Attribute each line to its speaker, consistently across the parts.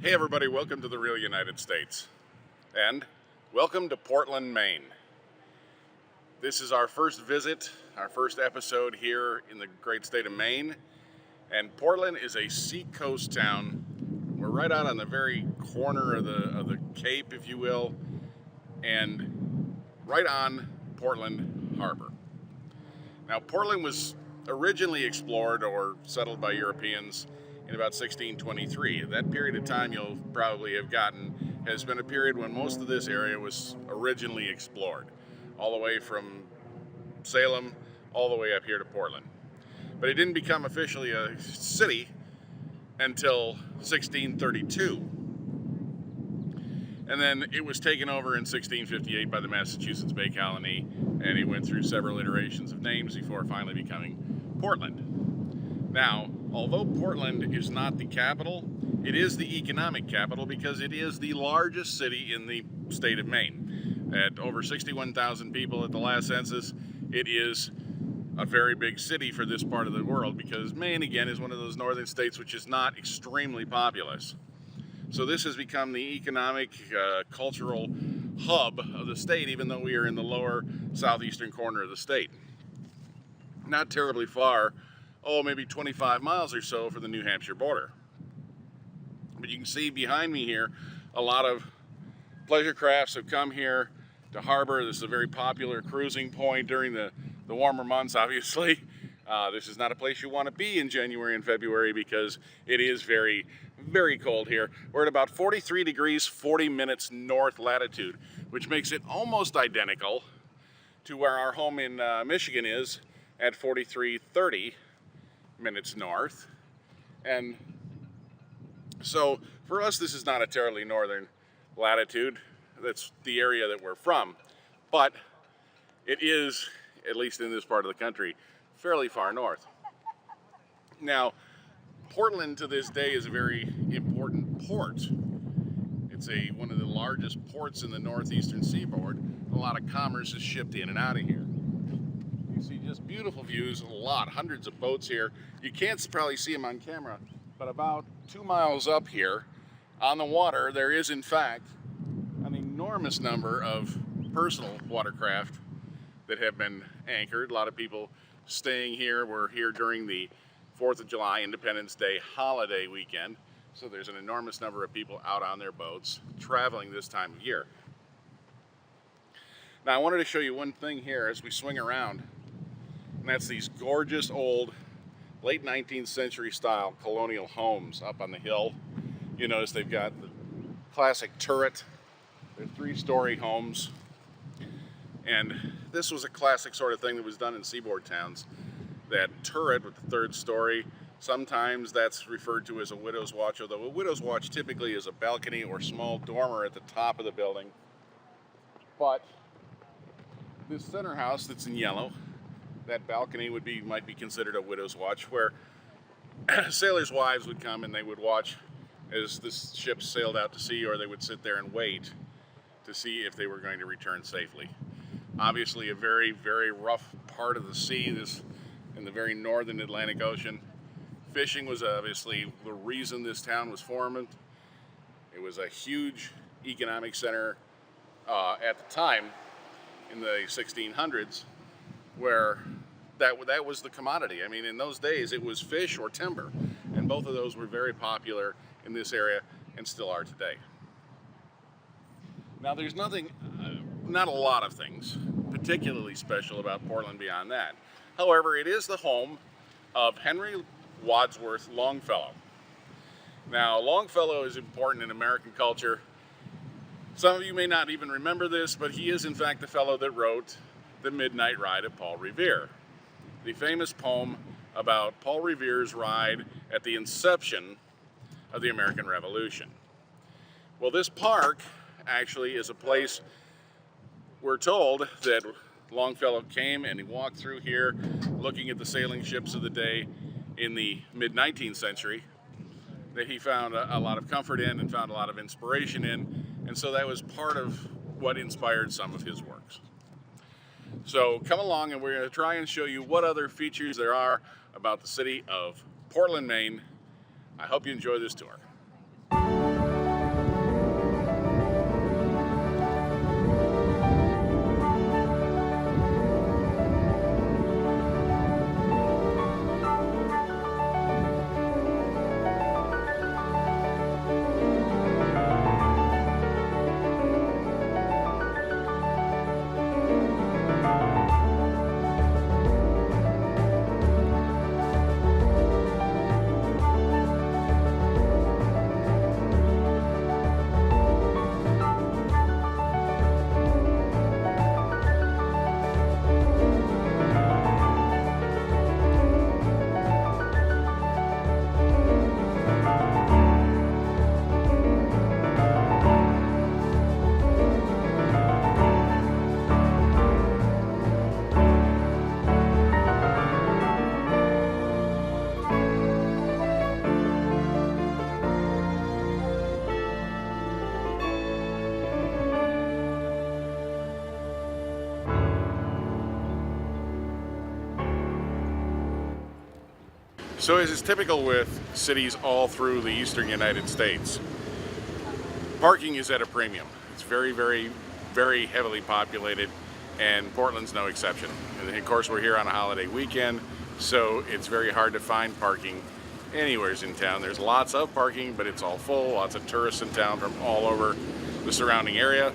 Speaker 1: Hey everybody, welcome to the real United States. And welcome to Portland, Maine. This is our first visit, our first episode here in the great state of Maine. And Portland is a seacoast town. We're right out on the very corner of the Cape, if you will, and right on Portland Harbor. Now, Portland was originally explored or settled by Europeans in about 1623. That period of time you'll probably have gotten has been a period when most of this area was originally explored, all the way from Salem all the way up here to Portland. But it didn't become officially a city until 1632. And then it was taken over in 1658 by the Massachusetts Bay Colony, and it went through several iterations of names before finally becoming Portland. Now, although Portland is not the capital, it is the economic capital because it is the largest city in the state of Maine. At over 61,000 people at the last census, it is a very big city for this part of the world because Maine, again, is one of those northern states which is not extremely populous. So this has become the economic, cultural hub of the state, even though we are in the lower southeastern corner of the state. Not terribly far, maybe 25 miles or so from the New Hampshire border. But you can see behind me here, a lot of pleasure crafts have come here to harbor. This is a very popular cruising point during the warmer months, obviously. This is not a place you want to be in January and February because it is very, very cold here. We're at about 43 degrees, 40 minutes north latitude, which makes it almost identical to where our home in Michigan is at 43:30 minutes north. And so for us, this is not a terribly northern latitude. That's the area that we're from. But it is, at least in this part of the country, fairly far north. Now, Portland to this day is a very important port. It's one of the largest ports in the northeastern seaboard. A lot of commerce is shipped in and out of here. You see just beautiful views, hundreds of boats here. You can't probably see them on camera, but about 2 miles up here on the water, there is in fact an enormous number of personal watercraft that have been anchored. A lot of people staying here. We're here during the 4th of July Independence Day holiday weekend, so there's an enormous number of people out on their boats traveling this time of year. Now I wanted to show you one thing here as we swing around, and that's these gorgeous old late 19th century style colonial homes up on the hill. You notice they've got the classic turret. They're 3-story homes. And this was a classic sort of thing that was done in seaboard towns. That turret with the 3rd story, sometimes that's referred to as a widow's watch, although a widow's watch typically is a balcony or small dormer at the top of the building. But this center house that's in yellow, that balcony might be considered a widow's watch, where sailors' wives would come and they would watch as the ships sailed out to sea, or they would sit there and wait to see if they were going to return safely. Obviously a very, very rough part of the sea, this in the very northern Atlantic Ocean. Fishing was obviously the reason this town was formed. It was a huge economic center at the time in the 1600s, where that was the commodity. I mean, in those days it was fish or timber, and both of those were very popular in this area and still are today. Now there's not a lot of things particularly special about Portland beyond that. However, it is the home of Henry Wadsworth Longfellow. Now, Longfellow is important in American culture. Some of you may not even remember this, but he is in fact the fellow that wrote The Midnight Ride of Paul Revere, the famous poem about Paul Revere's ride at the inception of the American Revolution. Well, this park actually is a place, we're told, that Longfellow came and he walked through here looking at the sailing ships of the day in the mid-19th century, that he found a lot of comfort in and found a lot of inspiration in, and so that was part of what inspired some of his works. So come along and we're going to try and show you what other features there are about the city of Portland, Maine. I hope you enjoy this tour. So as is typical with cities all through the eastern United States, parking is at a premium. It's very, very, very heavily populated, and Portland's no exception. And of course, we're here on a holiday weekend, so it's very hard to find parking anywhere in town. There's lots of parking, but it's all full. Lots of tourists in town from all over the surrounding area.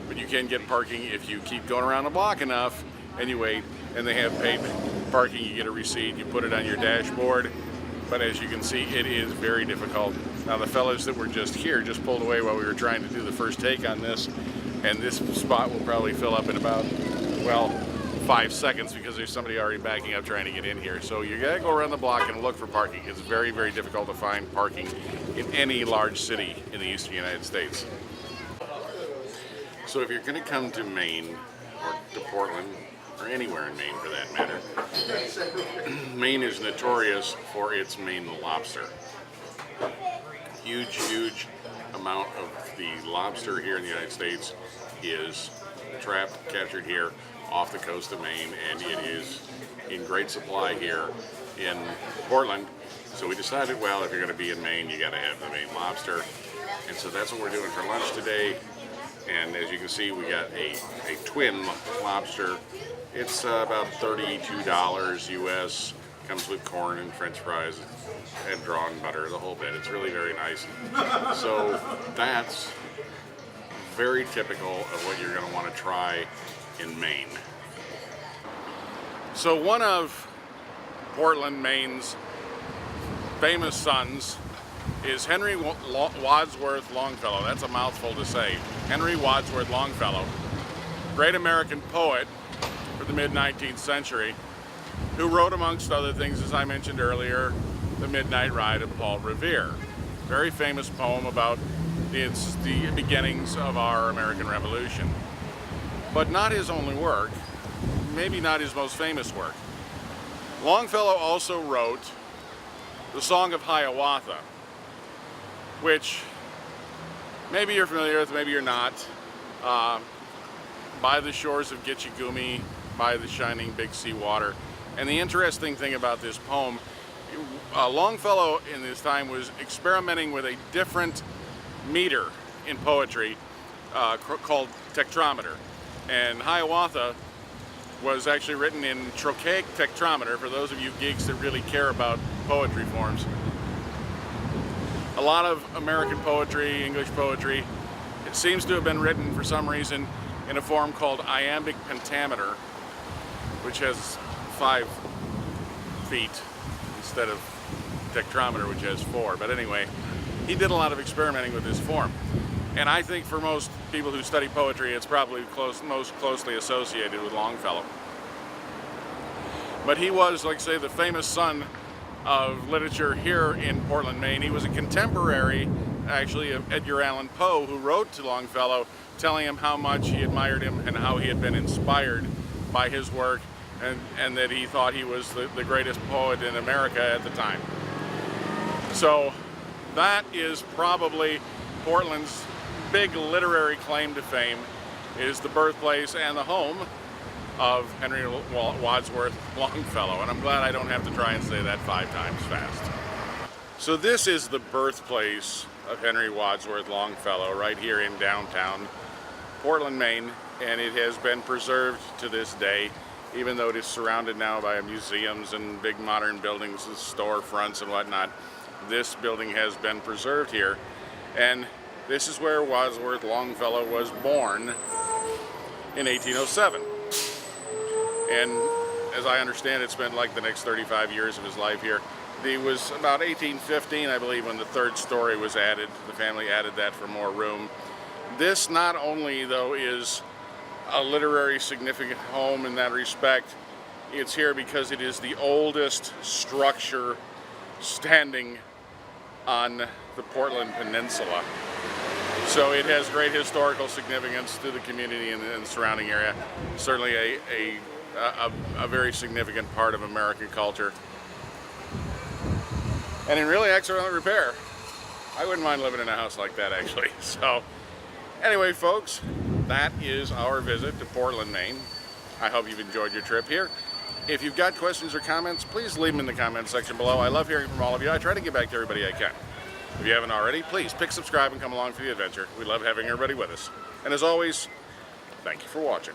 Speaker 1: But you can get parking if you keep going around the block enough and you wait, and they have paid parking. You get a receipt, you put it on your dashboard. But as you can see, it is very difficult. Now the fellows that were just here just pulled away while we were trying to do the first take on this, and this spot will probably fill up in about, well, 5 seconds, because there's somebody already backing up trying to get in here. So you gotta go around the block and look for parking. It's very, very difficult to find parking in any large city in the eastern United States. So if you're gonna come to Maine, or to Portland, or anywhere in Maine for that matter, Maine is notorious for its Maine lobster. Huge, huge amount of the lobster here in the United States is trapped, captured here off the coast of Maine, and it is in great supply here in Portland. So we decided, well, if you're going to be in Maine, you got to have the Maine lobster, and so that's what we're doing for lunch today. And as you can see, we got a twin lobster. It's about $32 US. Comes with corn and French fries and drawn butter, the whole bit. It's really very nice. So that's very typical of what you're going to want to try in Maine. So one of Portland, Maine's famous sons is Henry Wadsworth Longfellow. That's a mouthful to say. Henry Wadsworth Longfellow, great American poet for the mid-19th century, who wrote, amongst other things, as I mentioned earlier, The Midnight Ride of Paul Revere. Very famous poem about the beginnings of our American Revolution. But not his only work, maybe not his most famous work. Longfellow also wrote the Song of Hiawatha, which maybe you're familiar with, maybe you're not. By the shores of Gitche Gumee, by the shining big sea water. And the interesting thing about this poem, Longfellow in this time was experimenting with a different meter in poetry called tetrameter. And Hiawatha was actually written in trochaic tetrameter, for those of you geeks that really care about poetry forms. A lot of American poetry, English poetry, it seems to have been written for some reason in a form called iambic pentameter, which has 5 feet instead of tetrameter, which has 4. But anyway, he did a lot of experimenting with this form. And I think for most people who study poetry, it's probably most closely associated with Longfellow. But he was, like I say, the famous son of literature here in Portland, Maine. He was a contemporary, actually, of Edgar Allan Poe, who wrote to Longfellow telling him how much he admired him and how he had been inspired by his work, and that he thought he was the greatest poet in America at the time. So that is probably Portland's big literary claim to fame, is the birthplace and the home of Henry Wadsworth Longfellow. And I'm glad I don't have to try and say that 5 times fast. So this is the birthplace of Henry Wadsworth Longfellow, right here in downtown Portland, Maine, and it has been preserved to this day, even though it is surrounded now by museums and big modern buildings and storefronts and whatnot. This building has been preserved here, and this is where Wadsworth Longfellow was born in 1807. And as I understand, it spent like the next 35 years of his life here. It was about 1815, I believe, when the 3rd story was added. The family added that for more room. This not only, though, is a literary significant home in that respect, it's here because it is the oldest structure standing on the Portland Peninsula. So it has great historical significance to the community and the surrounding area. Certainly a very significant part of American culture. And in really excellent repair. I wouldn't mind living in a house like that, actually. So anyway, folks, that is our visit to Portland, Maine. I hope you've enjoyed your trip here. If you've got questions or comments, please leave them in the comment section below. I love hearing from all of you. I try to get back to everybody I can. If you haven't already, please pick subscribe and come along for the adventure. We love having everybody with us. And as always, thank you for watching.